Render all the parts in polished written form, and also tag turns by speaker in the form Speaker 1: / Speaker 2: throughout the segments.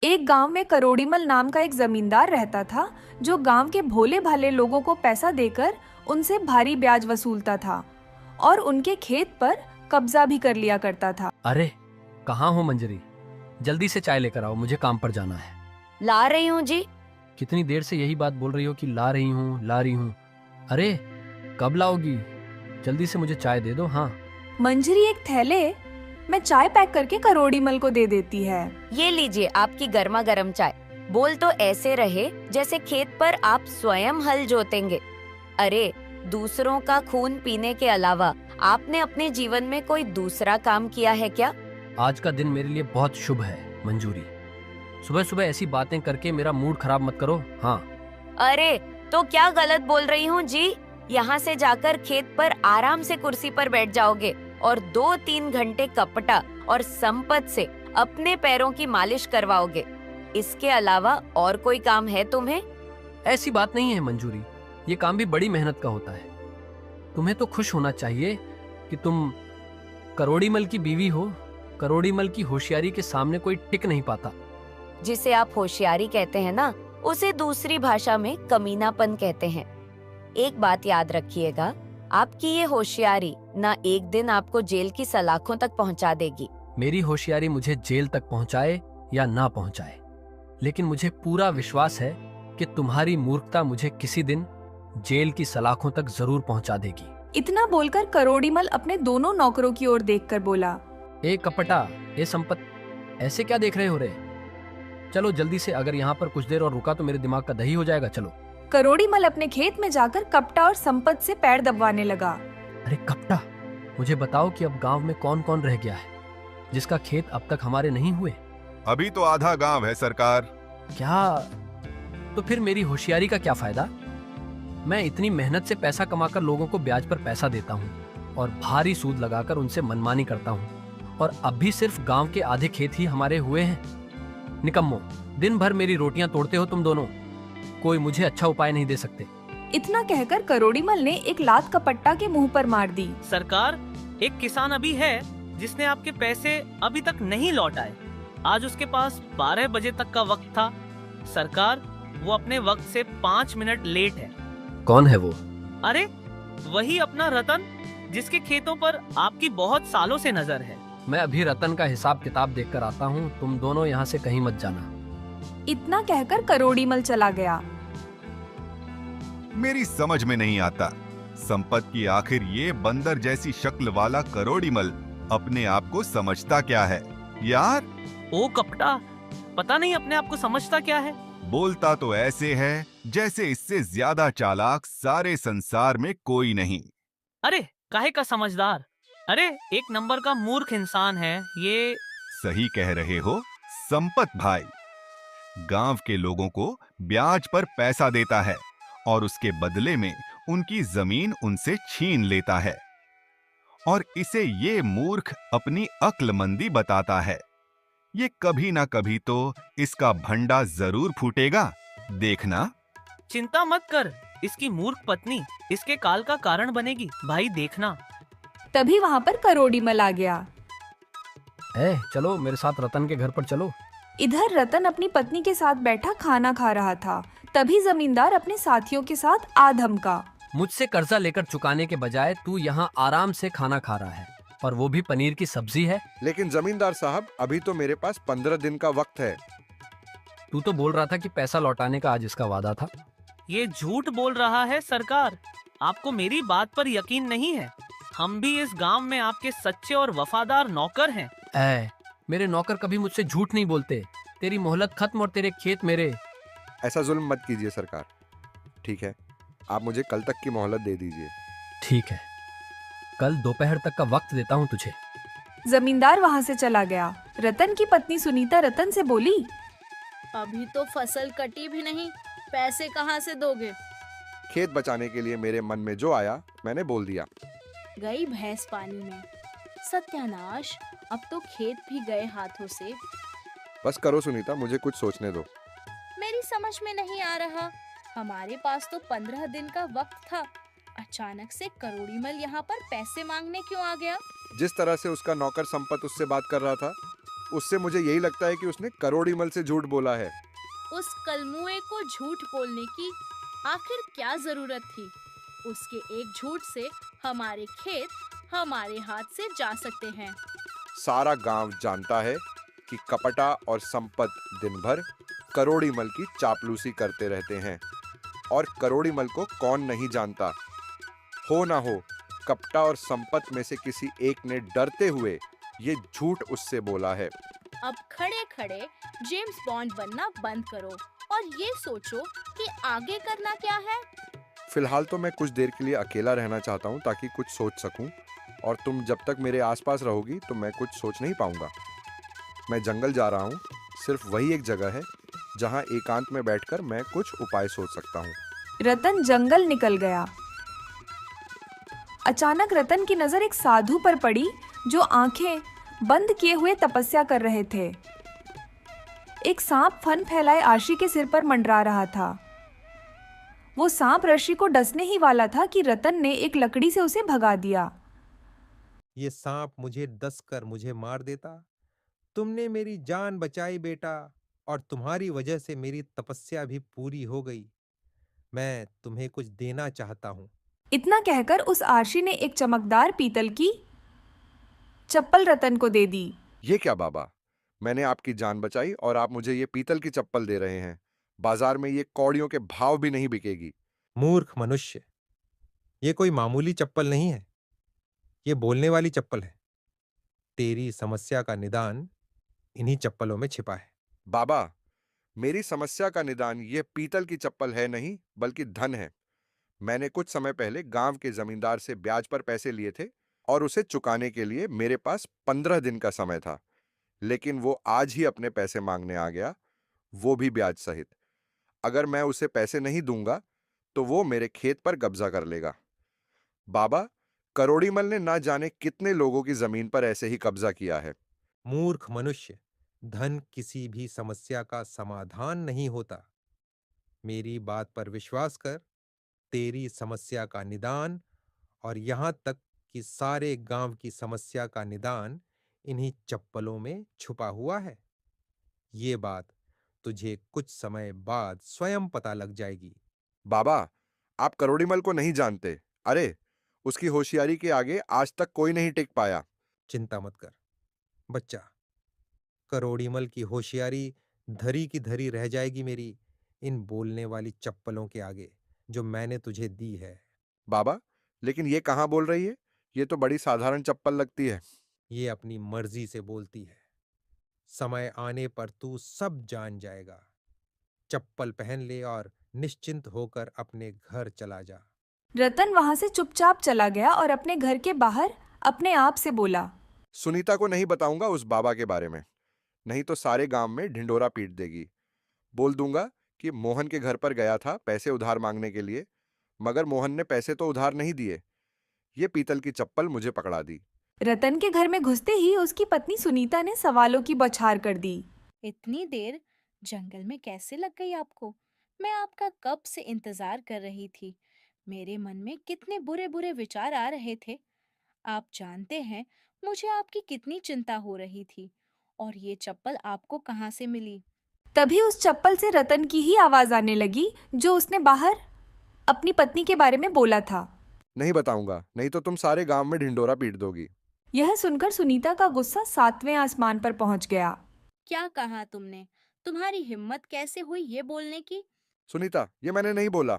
Speaker 1: एक गांव में करोड़ीमल नाम का एक जमींदार रहता था, जो गांव के भोले भाले लोगों को पैसा देकर उनसे भारी ब्याज वसूलता था और उनके खेत पर कब्जा भी कर लिया करता था।
Speaker 2: अरे कहाँ हो मंजरी? जल्दी से चाय लेकर आओ, मुझे काम पर जाना है।
Speaker 3: ला रही हूँ जी।
Speaker 2: कितनी देर से यही बात बोल रही हो कि ला रही हूँ। अरे कब लाओगी? जल्दी से मुझे चाय दे दो। हाँ।
Speaker 1: मंजरी एक थैले में चाय पैक करके करोड़ीमल को दे देती है।
Speaker 3: ये लीजिए आपकी गर्मा गर्म चाय। बोल तो ऐसे रहे जैसे खेत पर आप स्वयं हल जोतेंगे। अरे दूसरों का खून पीने के अलावा आपने अपने जीवन में कोई दूसरा काम किया है क्या?
Speaker 2: आज का दिन मेरे लिए बहुत शुभ है मंजूरी। सुबह सुबह ऐसी बातें करके मेरा मूड खराब मत करो। हाँ।
Speaker 3: अरे तो क्या गलत बोल रही हूँ जी? यहाँ से जाकर खेत पर आराम से कुर्सी पर बैठ जाओगे और 2-3 घंटे कपटा और संपत से अपने पैरों की मालिश करवाओगे। इसके अलावा और कोई काम है तुम्हें?
Speaker 2: ऐसी बात नहीं है मंजूरी, ये काम भी बड़ी मेहनत का होता है। तुम्हें तो खुश होना चाहिए कि तुम करोड़ीमल की बीवी हो। करोड़ीमल की होशियारी के सामने कोई टिक नहीं पाता।
Speaker 3: जिसे आप होशियारी कहते हैं ना, उसे दूसरी भाषा में कमीनापन कहते हैं। एक बात याद रखिएगा, आपकी ये होशियारी ना एक दिन आपको जेल की सलाखों तक पहुंचा देगी।
Speaker 2: मेरी होशियारी मुझे जेल तक पहुंचाए या ना पहुंचाए, लेकिन मुझे पूरा विश्वास है कि तुम्हारी मूर्खता मुझे किसी दिन जेल की सलाखों तक जरूर पहुंचा देगी।
Speaker 1: इतना बोलकर करोड़ीमल अपने दोनों नौकरों की ओर देखकर बोला,
Speaker 2: ए कपटा, ए संपत, ऐसे क्या देख रहे हो रे? चलो जल्दी से, अगर यहाँ पर कुछ देर और रुका तो मेरे दिमाग का दही हो जाएगा। चलो।
Speaker 1: करोड़ीमल अपने खेत में जाकर कपटा और संपत से पैर दबवाने लगा।
Speaker 2: अरे कपटा, मुझे बताओ कि अब गांव में कौन कौन रह गया है जिसका खेत अब तक हमारे नहीं हुए?
Speaker 4: अभी तो आधा गांव है सरकार।
Speaker 2: क्या? तो फिर मेरी होशियारी का क्या फायदा? मैं इतनी मेहनत से पैसा कमाकर लोगों को ब्याज पर पैसा देता हूँ और भारी सूद लगाकर उनसे मनमानी करता हूँ, और अब भी सिर्फ गांव के आधे खेत ही हमारे हुए हैं। निकम्मो, दिन भर मेरी रोटियां तोड़ते हो तुम दोनों। कोई मुझे अच्छा उपाय नहीं दे सकते।
Speaker 1: इतना कहकर करोड़ीमल ने एक लात का पट्टा के मुंह पर मार दी।
Speaker 5: सरकार, एक किसान अभी है जिसने आपके पैसे अभी तक नहीं लौटाए। आज उसके पास 12 बजे तक का वक्त था। सरकार, वो अपने वक्त से 5 मिनट लेट है।
Speaker 2: कौन है वो?
Speaker 5: अरे वही अपना रतन, जिसके खेतों पर आपकी बहुत सालों से नजर है।
Speaker 2: मैं अभी रतन का हिसाब किताब देखकर आता हूँ, तुम दोनों यहाँ से कहीं मत जाना।
Speaker 1: इतना कहकर करोड़ीमल चला गया।
Speaker 4: मेरी समझ में नहीं आता, संपत की आखिर ये बंदर जैसी शक्ल वाला करोड़ीमल अपने आप को समझता क्या है यार?
Speaker 5: ओ कपटा, पता नहीं अपने आप को समझता क्या है।
Speaker 4: बोलता तो ऐसे है जैसे इससे ज्यादा चालाक सारे संसार में कोई नहीं।
Speaker 5: अरे काहे का समझदार, अरे एक नंबर का मूर्ख इंसान है ये।
Speaker 4: सही कह रहे हो संपत भाई। गांव के लोगों को ब्याज पर पैसा देता है और उसके बदले में उनकी जमीन उनसे छीन लेता है, और इसे ये मूर्ख अपनी अक्लमंदी बताता है। ये कभी ना कभी तो इसका भंडा जरूर फूटेगा, देखना।
Speaker 5: चिंता मत कर, इसकी मूर्ख पत्नी इसके काल का कारण बनेगी, भाई देखना।
Speaker 1: तभी वहाँ पर करोड़ीमल आ गया।
Speaker 2: चलो मेरे साथ रतन के घर पर चलो।
Speaker 1: इधर रतन अपनी पत्नी के साथ बैठा खाना खा रहा था। तभी जमींदार अपने साथियों के साथ आ धमका।
Speaker 2: मुझसे कर्जा लेकर चुकाने के बजाय तू यहाँ आराम से खाना खा रहा है, और वो भी पनीर की सब्जी है।
Speaker 6: लेकिन जमींदार साहब, अभी तो मेरे पास 15 दिन का वक्त है।
Speaker 2: तू तो बोल रहा था कि पैसा लौटाने का आज इसका वादा था।
Speaker 5: ये झूठ बोल रहा है सरकार, आपको मेरी बात पर यकीन नहीं है। हम भी इस गांव में आपके सच्चे और वफादार नौकर हैं।
Speaker 2: मेरे नौकर कभी मुझसे झूठ नहीं बोलते। तेरी मोहलत खत्म और तेरे खेत मेरे।
Speaker 6: ऐसा जुल्म मत कीजिए सरकार। ठीक है, आप मुझे कल तक की मोहलत दे दीजिए।
Speaker 2: ठीक है, कल दोपहर तक का वक्त देता हूँ तुझे।
Speaker 1: जमींदार वहाँ से चला गया। रतन की पत्नी सुनीता रतन से बोली,
Speaker 7: अभी तो फसल कटी भी नहीं, पैसे कहाँ से दोगे?
Speaker 6: खेत बचाने के लिए मेरे मन में जो आया मैंने बोल दिया।
Speaker 7: गई भैंस पानी में। सत्यानाश, अब तो खेत भी गए हाथों से।
Speaker 6: बस करो सुनीता, मुझे कुछ सोचने दो।
Speaker 7: मेरी समझ में नहीं आ रहा, हमारे पास तो 15 दिन का वक्त था। अचानक से करोड़ीमल यहाँ पर पैसे मांगने क्यों आ गया?
Speaker 6: जिस तरह से उसका नौकर संपत उससे बात कर रहा था, उससे मुझे यही लगता है कि उसने करोड़ीमल से झूठ बोला है।
Speaker 7: उस कलमुए को झूठ बोलने की आखिर क्या जरूरत थी? उसके एक झूठ से हमारे खेत हमारे हाथ से जा सकते हैं।
Speaker 6: सारा गांव जानता है कि कपटा और संपत दिन भर करोड़ीमल की चापलूसी करते रहते हैं, और करोड़ीमल को कौन नहीं जानता। हो ना हो, कपटा और संपत में से किसी एक ने डरते हुए ये झूठ उससे बोला है।
Speaker 7: अब खड़े खड़े जेम्स बॉन्ड बनना बंद करो और ये सोचो कि आगे करना क्या है।
Speaker 6: फिलहाल तो मैं कुछ देर के लिए अकेला रहना चाहता हूँ ताकि कुछ सोच सकूं, और तुम जब तक मेरे आसपास रहोगी तो मैं कुछ सोच नहीं पाऊंगा। मैं जंगल जा रहा हूँ, सिर्फ वही एक जगह है जहाँ एकांत में बैठकर मैं कुछ उपाय सोच सकता हूँ।
Speaker 1: रतन जंगल निकल गया। अचानक रतन की नजर एक साधु पर पड़ी जो आंखें बंद किए हुए तपस्या कर रहे थे। एक सांप फन फैलाए आशी के सिर पर मंडरा रहा था। वो सांप ऋषि को डसने ही वाला था कि रतन ने एक लकड़ी से उसे भगा दिया।
Speaker 8: ये सांप मुझे डस कर मुझे मार देता। तुमने मेरी जान बचाई बेटा, और तुम्हारी वजह से मेरी तपस्या भी पूरी हो गई। मैं तुम्हें कुछ देना चाहता हूँ।
Speaker 1: इतना कहकर उस आशी ने एक चमकदार पीतल की चप्पल रतन को दे दी।
Speaker 6: ये क्या बाबा, मैंने आपकी जान बचाई और आप मुझे ये पीतल की चप्पल दे रहे हैं। बाजार में ये कौड़ियों के भाव भी नहीं बिकेगी।
Speaker 8: मूर्ख मनुष्य, ये कोई मामूली चप्पल नहीं है, ये बोलने वाली चप्पल है। तेरी समस्या का निदान इन्हीं चप्पलों में छिपा है।
Speaker 6: बाबा, मेरी समस्या का निदान ये पीतल की चप्पल है नहीं, बल्कि धन है। मैंने कुछ समय पहले गांव के जमींदार से ब्याज पर पैसे लिए थे और उसे चुकाने के लिए मेरे पास 15 दिन का समय था, लेकिन वो आज ही अपने पैसे मांगने आ गया, वो भी ब्याज सहित। अगर मैं उसे पैसे नहीं दूंगा तो वो मेरे खेत पर कब्जा कर लेगा। बाबा, करोड़ीमल ने ना जाने कितने लोगों की जमीन पर ऐसे ही कब्जा किया है।
Speaker 8: मूर्ख मनुष्य, धन किसी भी समस्या का समाधान नहीं होता। मेरी बात पर विश्वास कर। तेरी समस्या का निदान, और यहां तक कि सारे गांव की समस्या का निदान, इन्हीं चप्पलों में छुपा हुआ है। ये बात तुझे कुछ समय बाद स्वयं पता लग जाएगी।
Speaker 6: बाबा, आप करोड़ीमल को नहीं जानते। अरे, उसकी होशियारी के आगे आज तक कोई नहीं टिक पाया।
Speaker 8: चिंता मत कर बच्चा, करोड़ीमल की होशियारी धरी की धरी रह जाएगी मेरी इन बोलने वाली चप्पलों के आगे जो मैंने तुझे दी है।
Speaker 6: बाबा, लेकिन ये कहाँ बोल रही है? ये तो बड़ी साधारण चप्पल लगती है।
Speaker 8: ये अपनी मर्जी से बोलती है। समय आने पर तू सब जान जाएगा। चप्पल पहन ले और निश्चिंत होकर अपने घर चला जा।
Speaker 1: रतन वहां से चुपचाप चला गया और अपने घर के बाहर अपने आप से बोला,
Speaker 6: सुनीता को नहीं बताऊंगा उस बाबा के बारे में, नहीं तो सारे गांव में ढिंडोरा पीट देगी। बोल दूंगा कि मोहन के घर पर गया था पैसे उधार मांगने के लिए, मगर मोहन ने पैसे तो उधार नहीं दिए। ये पीतल की चप्पल मुझे पकड़ा दी।
Speaker 1: रतन के घर में घुसते ही उसकी पत्नी सुनीता ने सवालों की बौछार कर दी।
Speaker 7: इतनी देर जंगल में कैसे लग गई आपको? मैं आपका कब से इंतजार कर रही थी। मेरे मन में कितने बुरे बुरे विचार आ रहे थे। आप जानते हैं मुझे आपकी कितनी चिंता हो रही थी। और ये चप्पल आपको कहाँ से मिली?
Speaker 1: तभी उस चप्पल से रतन की ही आवाज आने लगी जो उसने बाहर अपनी पत्नी के बारे में बोला था।
Speaker 6: नहीं बताऊंगा, नहीं तो तुम सारे गांव में ढिंडोरा पीट दोगी।
Speaker 1: यह सुनकर सुनीता का गुस्सा 7वें आसमान पर पहुंच गया।
Speaker 7: क्या कहा तुमने? तुम्हारी हिम्मत कैसे हुई ये बोलने की?
Speaker 6: सुनीता, ये मैंने नहीं बोला।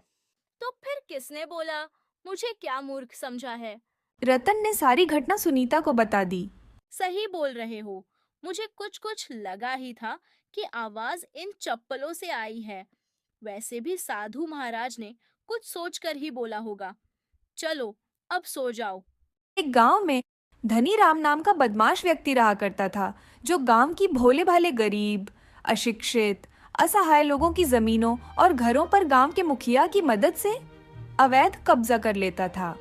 Speaker 7: तो फिर किसने बोला? मुझे क्या मूर्ख समझा है?
Speaker 1: रतन ने सारी घटना सुनीता को बता दी।
Speaker 7: सही बोल रहे हो। मुझे कुछ कुछ लगा ही था कि आवाज इन चप्पलों से आई है। वैसे भी साधु महाराज ने कुछ सोचकर ही बोला होगा। चलो अब सो जाओ।
Speaker 1: एक गांव में धनी राम नाम का बदमाश व्यक्ति रहा करता था जो गांव की भोले भाले गरीब, अशिक्षित, असहाय लोगों की जमीनों और घरों पर गांव के मुखिया की मदद से अवैध कब्जा कर लेता था।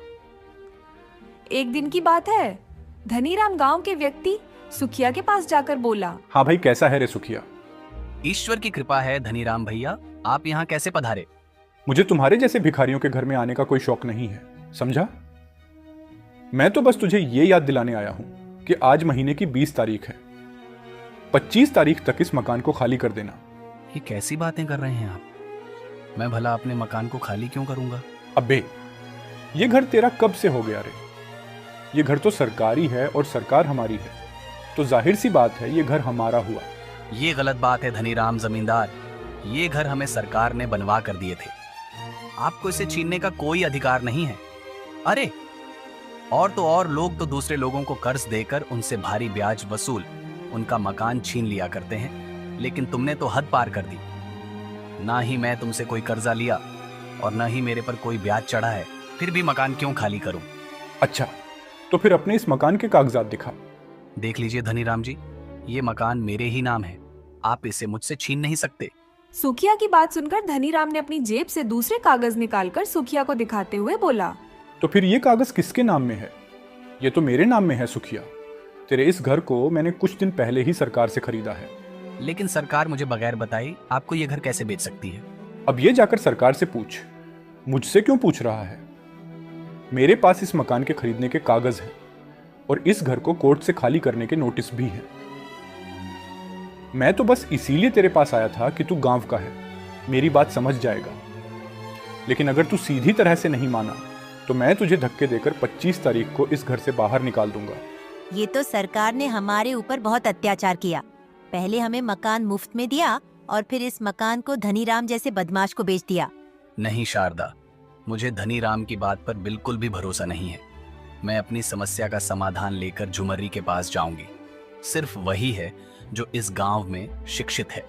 Speaker 1: एक दिन की बात है, धनीराम गांव के व्यक्ति सुखिया के पास जाकर बोला,
Speaker 9: हाँ भाई, कैसा है रे सुखिया?
Speaker 2: ईश्वर की कृपा है धनीराम भैया, आप यहाँ कैसे पधारे?
Speaker 9: मुझे तुम्हारे जैसे भिखारियों के घर में आने का कोई शौक नहीं है, समझा? मैं तो बस तुझे ये याद दिलाने आया हूं कि आज महीने की 20 तारीख है। 25 तारीख तक इस मकान को खाली कर देना।
Speaker 2: ये कैसी बातें कर रहे हैं आप? मैं भला अपने मकान को खाली क्यों करूंगा?
Speaker 9: अबे, ये घर तेरा कब से हो गया रे? ये घर तो सरकारी है और सरकार हमारी है, तो जाहिर सी बात है ये घर हमारा हुआ।
Speaker 10: ये गलत बात है धनीराम जमींदार। ये घर हमें सरकार ने बनवा कर दिए थे। आपको इसे छीनने का कोई अधिकार नहीं है। अरे, और तो और लोग तो दूसरे लोगों को कर्ज देकर उनसे भारी ब्याज वसूल उनका मकान छीन लिया करते हैं, लेकिन तुमने तो हद पार कर दी। ना ही मैं तुमसे कोई कर्जा लिया और ना ही मेरे पर कोई ब्याज चढ़ा है, फिर भी मकान क्यों खाली करूं?
Speaker 9: अच्छा, तो फिर अपने इस मकान के कागजात दिखा।
Speaker 10: देख लीजिए धनीराम जी, ये मकान मेरे ही नाम है। आप इसे मुझसे छीन नहीं सकते।
Speaker 1: सुखिया की बात सुनकर धनीराम ने अपनी जेब से दूसरे कागज निकालकर सुखिया को दिखाते हुए बोला,
Speaker 9: तो फिर ये कागज किसके नाम में है? ये तो मेरे नाम में है सुखिया। तेरे इस घर को मैंने कुछ दिन पहले ही सरकार से खरीदा है।
Speaker 10: लेकिन सरकार मुझे बगैर बताई आपको ये घर कैसे बेच सकती है?
Speaker 9: अब ये जाकर सरकार से पूछ, मुझसे क्यों पूछ रहा है? मेरे पास इस मकान के खरीदने के कागज हैं और इस घर को कोर्ट से खाली करने के नोटिस भी हैं। मैं तो बस इसीलिए तेरे पास आया था कि तू गांव का है, मेरी बात समझ जाएगा। लेकिन अगर तू सीधी तरह से नहीं माना तो मैं तुझे धक्के देकर 25 तारीख को इस घर से बाहर निकाल दूंगा।
Speaker 11: ये तो सरकार ने हमारे ऊपर बहुत अत्याचार किया। पहले हमें मकान मुफ्त में दिया और फिर इस मकान को धनीराम जैसे बदमाश को बेच दिया।
Speaker 10: नहीं शारदा, मुझे धनीराम की बात पर बिल्कुल भी भरोसा नहीं है। मैं अपनी समस्या का समाधान लेकर झुमरी के पास जाऊंगी। सिर्फ वही है जो इस गांव में शिक्षित है।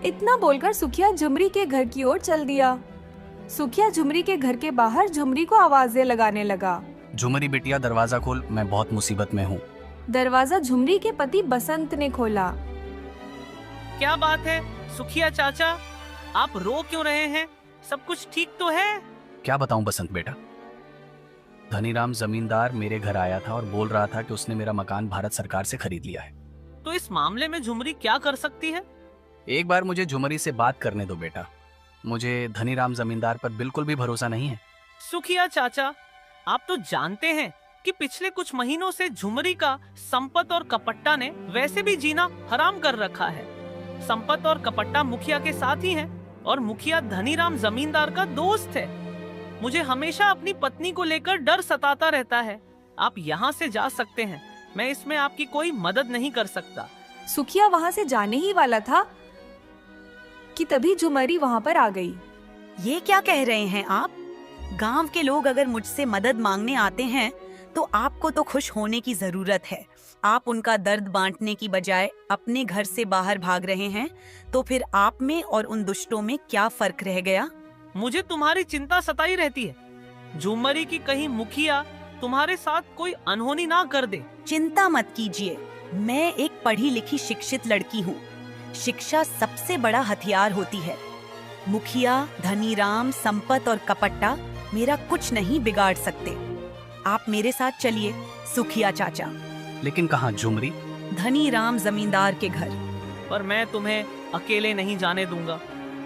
Speaker 1: इतना बोलकर सुखिया झुमरी के घर की ओर चल दिया। सुखिया झुमरी के घर के बाहर झुमरी को आवाजें लगाने लगा।
Speaker 10: झुमरी बिटिया, दरवाजा खोल, मैं बहुत मुसीबत में हूँ।
Speaker 1: दरवाजा झुमरी के पति बसंत ने खोला।
Speaker 5: क्या बात है सुखिया चाचा, आप रो क्यों रहे हैं? सब कुछ ठीक तो है?
Speaker 10: क्या बताऊं बसंत बेटा, धनीराम जमींदार मेरे घर आया था और बोल रहा था कि उसने मेरा मकान भारत सरकार से खरीद लिया है।
Speaker 5: तो इस मामले में झुमरी क्या कर सकती है?
Speaker 10: एक बार मुझे झुमरी से बात करने दो बेटा। मुझे धनीराम जमींदार पर बिल्कुल भी भरोसा नहीं है।
Speaker 5: सुखिया चाचा, आप तो जानते हैं कि पिछले कुछ महीनों से झुमरी का संपत और कपट्टा ने वैसे भी जीना हराम कर रखा है। संपत और कपट्टा मुखिया के साथ ही हैं और मुखिया धनीराम जमींदार का दोस्त है। मुझे हमेशा अपनी पत्नी को लेकर डर सताता रहता है। आप यहाँ से जा सकते हैं, मैं इसमें आपकी कोई मदद नहीं कर सकता।
Speaker 1: सुखिया वहाँ से जाने ही वाला था कि तभी झुमरी वहाँ पर आ गई।
Speaker 12: ये क्या कह रहे हैं आप? गांव के लोग अगर मुझसे मदद मांगने आते हैं तो आपको तो खुश होने की जरूरत है। आप उनका दर्द बांटने की बजाय अपने घर से बाहर भाग रहे हैं, तो फिर आप में और उन दुष्टों में क्या फर्क रह गया?
Speaker 5: मुझे तुम्हारी चिंता सताई रहती है। झुमरी की कहीं मुखिया तुम्हारे साथ कोई अनहोनी ना कर दे।
Speaker 12: चिंता मत कीजिए, मैं एक पढ़ी लिखी शिक्षित लड़की हूँ। शिक्षा सबसे बड़ा हथियार होती है। मुखिया, धनीराम, संपत और कपट्टा मेरा कुछ नहीं बिगाड़ सकते। आप मेरे साथ चलिए सुखिया चाचा।
Speaker 10: लेकिन कहाँ झुमरी?
Speaker 12: धनीराम जमींदार के घर।
Speaker 5: पर मैं तुम्हें अकेले नहीं जाने दूंगा,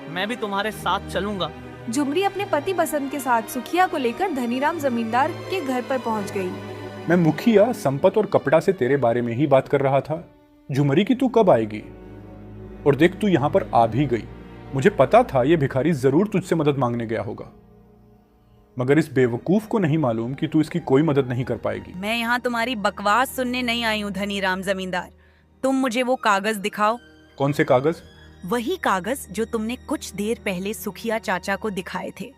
Speaker 5: मैं भी तुम्हारे साथ चलूंगा।
Speaker 1: झुमरी अपने पति बसंत के साथ सुखिया को लेकर धनीराम जमींदार के घर पर पहुंच गई।
Speaker 9: मैं मुखिया, संपत और कपड़ा से तेरे बारे में ही बात कर रहा था। झुमरी की तू कब आएगी? और देख, तू यहाँ पर आ भी गई। मुझे पता था ये भिखारी जरूर तुझसे मदद मांगने गया होगा, मगर इस बेवकूफ को नहीं मालूम कि तू इसकी कोई मदद नहीं कर पाएगी।
Speaker 12: मैं यहाँ तुम्हारी बकवास सुनने नहीं आई हूँ धनीराम जमींदार। तुम मुझे वो कागज दिखाओ।
Speaker 9: कौन से कागज?
Speaker 12: वही कागज जो तुमने कुछ देर पहले सुखिया चाचा को दिखाए थे।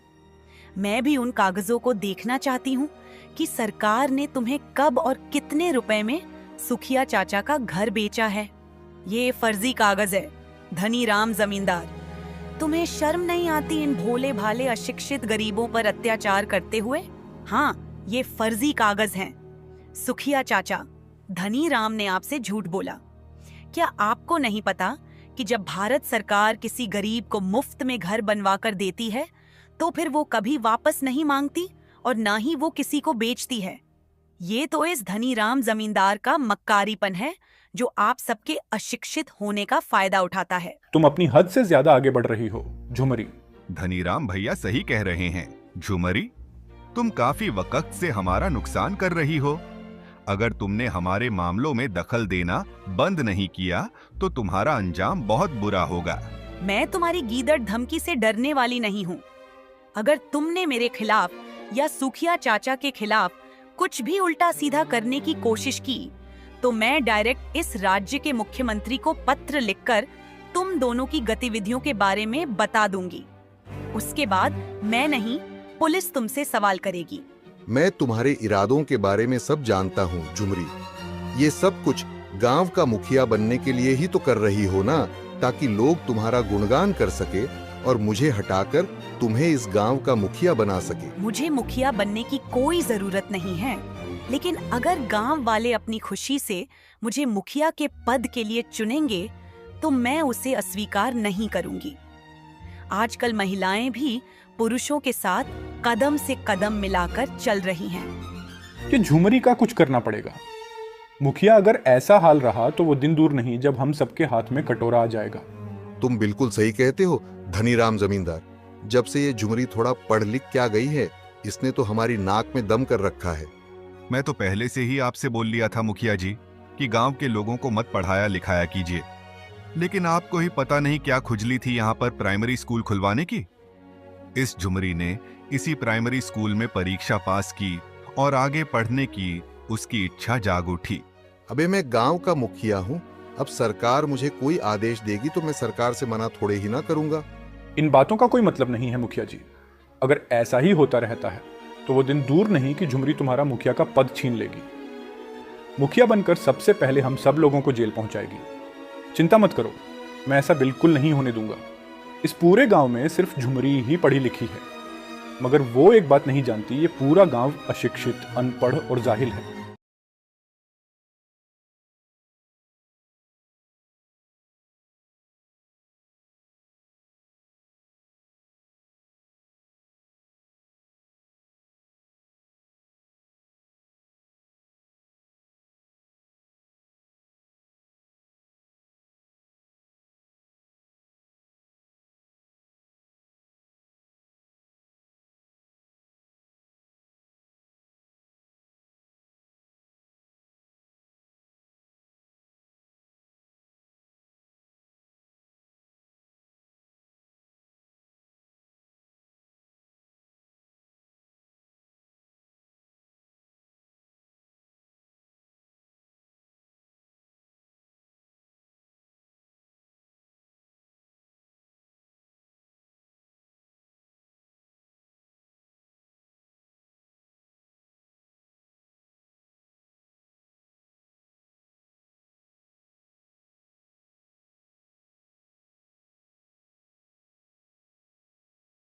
Speaker 12: मैं भी उन कागजों को देखना चाहती हूँ कि सरकार ने तुम्हें कब और कितने रुपए में सुखिया चाचा का घर बेचा है। ये फर्जी कागज है धनीराम जमींदार। तुम्हें शर्म नहीं आती इन भोले भाले अशिक्षित गरीबों पर अत्याचार करते हुए? हाँ, ये फर्जी कागज हैं। सुखिया चाचा, धनीराम ने आपसे झूठ बोला। क्या आपको नहीं पता कि जब भारत सरकार किसी गरीब को मुफ्त में घर बनवा कर देती है तो फिर वो कभी वापस नहीं मांगती और ना ही वो किसी को बेचती है। ये तो इस धनीराम जमींदार का मक्कारीपन है जो आप सबके अशिक्षित होने का फायदा उठाता है।
Speaker 9: तुम अपनी हद से ज्यादा आगे बढ़ रही हो झुमरी।
Speaker 4: धनीराम भैया सही कह रहे हैं। झुमरी, तुम काफी वक्त से हमारा नुकसान कर रही हो। अगर तुमने हमारे मामलों में दखल देना बंद नहीं किया तो तुम्हारा अंजाम बहुत बुरा होगा।
Speaker 12: मैं तुम्हारी गीदड़ धमकी से डरने वाली नहीं हूँ। अगर तुमने मेरे खिलाफ या सुखिया चाचा के खिलाफ कुछ भी उल्टा सीधा करने की कोशिश की तो मैं डायरेक्ट इस राज्य के मुख्यमंत्री को पत्र लिखकर तुम दोनों की गतिविधियों के बारे में बता दूंगी। उसके बाद मैं नहीं, पुलिस तुमसे सवाल करेगी।
Speaker 13: मैं तुम्हारे इरादों के बारे में सब जानता हूँ झुमरी। ये सब कुछ गांव का मुखिया बनने के लिए ही तो कर रही हो ना, ताकि लोग तुम्हारा गुणगान कर सके और मुझे हटाकर तुम्हें इस गांव का मुखिया बना सके।
Speaker 12: मुझे मुखिया बनने की कोई जरूरत नहीं है, लेकिन अगर गांव वाले अपनी खुशी से मुझे मुखिया के पद के लिए चुनेंगे तो मैं उसे अस्वीकार नहीं करूंगी। आजकल महिलाएं भी पुरुषों के साथ कदम से कदम मिलाकर चल रही हैं।
Speaker 9: ये झुमरी का कुछ करना पड़ेगा। मुखिया अगर ऐसा हाल रहा तो वो दिन दूर नहीं जब हम सबके हाथ में कटोरा आ जाएगा।
Speaker 13: तुम बिल्कुल सही कहते हो धनीराम जमींदार। जब से ये झुमरी थोड़ा पढ़ लिख क्या गई है, इसने तो हमारी नाक में दम कर रखा है।
Speaker 4: मैं तो पहले से ही आपसे बोल लिया था मुखिया जी कि गांव के लोगों को मत पढ़ाया लिखाया कीजिए, लेकिन आपको ही पता नहीं क्या खुजली थी यहाँ पर प्राइमरी स्कूल खुलवाने की। इस झुमरी ने इसी प्राइमरी स्कूल में परीक्षा पास की और आगे पढ़ने की उसकी इच्छा जाग उठी।
Speaker 13: अबे मैं गांव का मुखिया हूँ, अब सरकार मुझे कोई आदेश देगी तो मैं सरकार से मना थोड़े ही ना करूंगा।
Speaker 9: इन बातों का कोई मतलब नहीं है मुखिया जी। अगर ऐसा ही होता रहता है तो वो दिन दूर नहीं कि झुमरी तुम्हारा मुखिया का पद छीन लेगी। मुखिया बनकर सबसे पहले हम सब लोगों को जेल पहुंचाएगी। चिंता मत करो, मैं ऐसा बिल्कुल नहीं होने दूंगा। इस पूरे गांव में सिर्फ झुमरी ही पढ़ी लिखी है, मगर वो एक बात नहीं जानती, ये पूरा गांव अशिक्षित, अनपढ़ और जाहिल है।